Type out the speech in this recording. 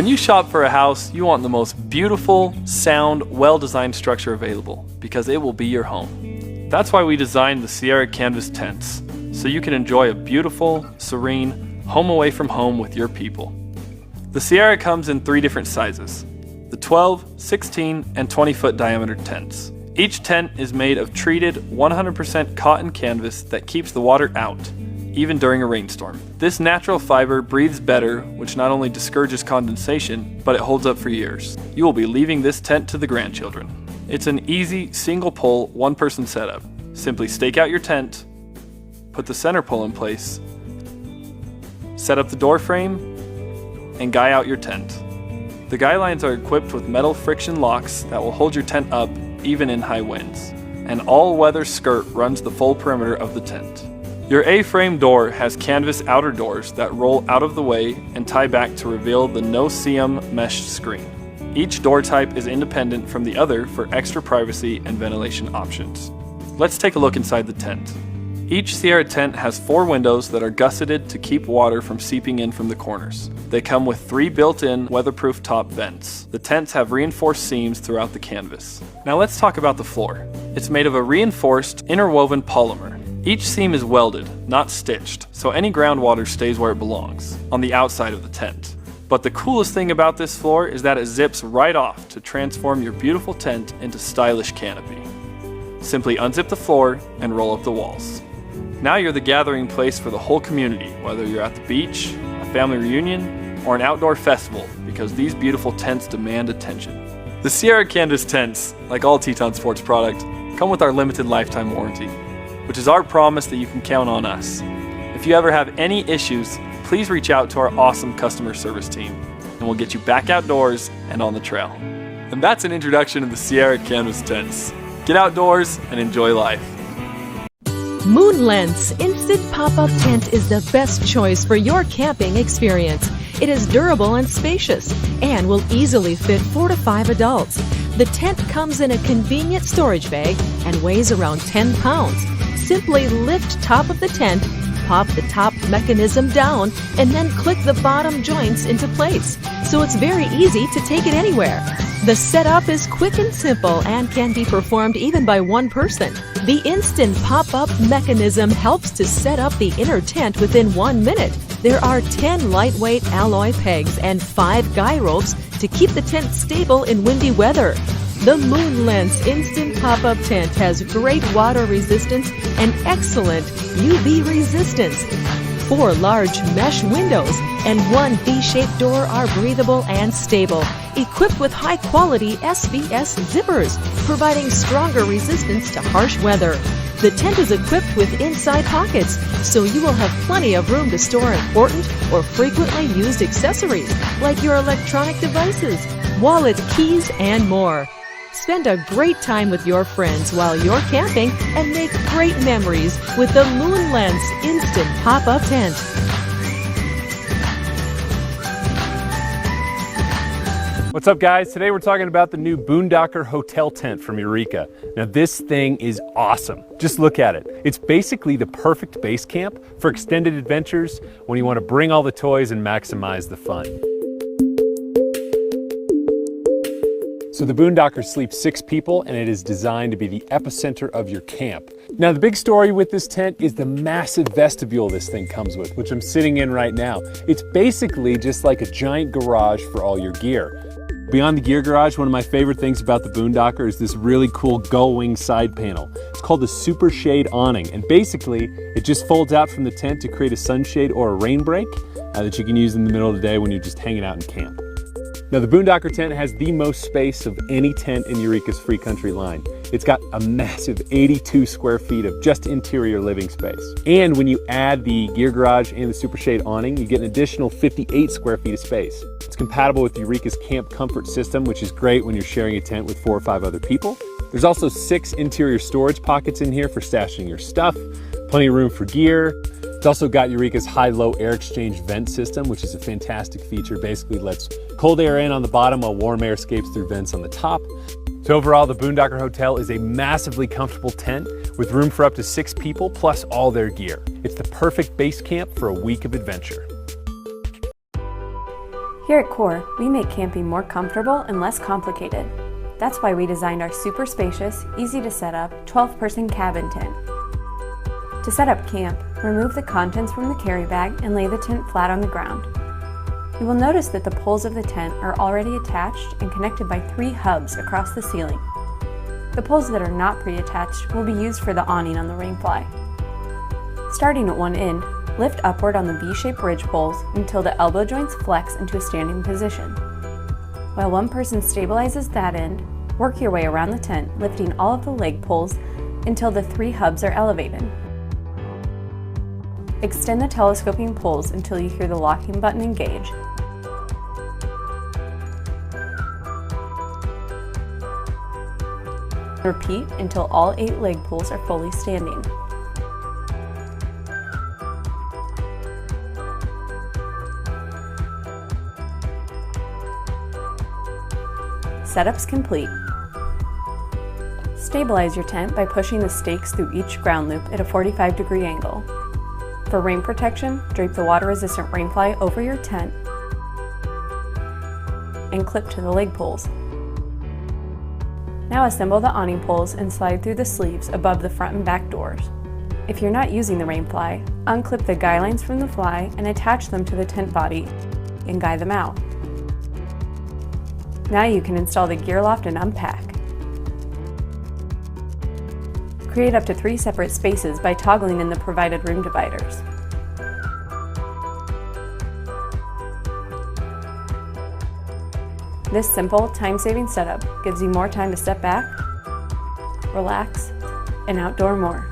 When you shop for a house, you want the most beautiful, sound, well-designed structure available, because it will be your home. That's why we designed the Sierra Canvas tents, so you can enjoy a beautiful, serene, home away from home with your people. The Sierra comes in 3 different sizes: the 12, 16, and 20-foot diameter tents. Each tent is made of treated 100% cotton canvas that keeps the water out, even during a rainstorm. This natural fiber breathes better, which not only discourages condensation, but it holds up for years. You will be leaving this tent to the grandchildren. It's an easy, single pole, one-person setup. Simply stake out your tent, put the center pole in place, set up the door frame, and guy out your tent. The guy lines are equipped with metal friction locks that will hold your tent up even in high winds. An all-weather skirt runs the full perimeter of the tent. Your A-frame door has canvas outer doors that roll out of the way and tie back to reveal the no-seam mesh screen. Each door type is independent from the other for extra privacy and ventilation options. Let's take a look inside the tent. Each Sierra tent has 4 windows that are gusseted to keep water from seeping in from the corners. They come with 3 built-in weatherproof top vents. The tents have reinforced seams throughout the canvas. Now let's talk about the floor. It's made of a reinforced, interwoven polymer. Each seam is welded, not stitched, so any groundwater stays where it belongs, on the outside of the tent. But the coolest thing about this floor is that it zips right off to transform your beautiful tent into stylish canopy. Simply unzip the floor and roll up the walls. Now you're the gathering place for the whole community, whether you're at the beach, a family reunion, or an outdoor festival, because these beautiful tents demand attention. The Sierra Canvas tents, like all TETON Sports product, come with our limited lifetime warranty, which is our promise that you can count on us. If you ever have any issues, please reach out to our awesome customer service team, and we'll get you back outdoors and on the trail. And that's an introduction to the Sierra Canvas tents. Get outdoors and enjoy life. LENCE Instant Pop-Up Tent is the best choice for your camping experience. It is durable and spacious and will easily fit 4 to 5 adults. The tent comes in a convenient storage bag and weighs around 10 pounds. Simply lift top of the tent, pop the top mechanism down, and then click the bottom joints into place. So it's very easy to take it anywhere. The setup is quick and simple and can be performed even by one person. The instant pop-up mechanism helps to set up the inner tent within 1 minute. There are 10 lightweight alloy pegs and 5 guy ropes to keep the tent stable in windy weather. The LENCE Instant Pop-Up Tent has great water resistance and excellent UV resistance. 4 large mesh windows and 1 V-shaped door are breathable and stable, equipped with high-quality SBS zippers, providing stronger resistance to harsh weather. The tent is equipped with inside pockets, so you will have plenty of room to store important or frequently used accessories, like your electronic devices, wallet, keys, and more. Spend a great time with your friends while you're camping and make great memories with the LENCE Instant Pop-Up Tent. What's up, guys? Today we're talking about the new Boondocker hotel tent from Eureka. Now this thing is awesome. Just look at it. It's basically the perfect base camp for extended adventures when you want to bring all the toys and maximize the fun. So the Boondocker sleeps 6 people, and it is designed to be the epicenter of your camp. Now the big story with this tent is the massive vestibule this thing comes with, which I'm sitting in right now. It's basically just like a giant garage for all your gear. Beyond the gear garage, one of my favorite things about the Boondocker is this really cool gull-wing side panel. It's called the Super Shade Awning, and basically it just folds out from the tent to create a sunshade or a rain break that you can use in the middle of the day when you're just hanging out in camp. Now the Boondocker tent has the most space of any tent in Eureka's free country line. It's got a massive 82 square feet of just interior living space. And when you add the gear garage and the Super Shade Awning, you get an additional 58 square feet of space. It's compatible with Eureka's Camp Comfort system, which is great when you're sharing a tent with 4 or 5 other people. There's also 6 interior storage pockets in here for stashing your stuff, plenty of room for gear. It's also got Eureka's high-low air exchange vent system, which is a fantastic feature. Basically lets cold air in on the bottom while warm air escapes through vents on the top. So overall, the Boondocker Hotel is a massively comfortable tent with room for up to 6 people plus all their gear. It's the perfect base camp for a week of adventure. Here at Core, we make camping more comfortable and less complicated. That's why we designed our super spacious, easy to set up, 12-person cabin tent. To set up camp, remove the contents from the carry bag and lay the tent flat on the ground. You will notice that the poles of the tent are already attached and connected by 3 hubs across the ceiling. The poles that are not pre-attached will be used for the awning on the Rainfly. Starting at one end, lift upward on the V-shaped ridge poles until the elbow joints flex into a standing position. While one person stabilizes that end, work your way around the tent, lifting all of the leg poles until the 3 hubs are elevated. Extend the telescoping poles until you hear the locking button engage. Repeat until all 8 leg poles are fully standing. Setup's complete. Stabilize your tent by pushing the stakes through each ground loop at a 45-degree angle. For rain protection, drape the water-resistant Rainfly over your tent and clip to the leg poles. Now assemble the awning poles and slide through the sleeves above the front and back doors. If you're not using the Rainfly, unclip the guy lines from the fly and attach them to the tent body and guy them out. Now you can install the gear loft and unpack. Create up to 3 separate spaces by toggling in the provided room dividers. This simple, time-saving setup gives you more time to step back, relax, and outdoor more.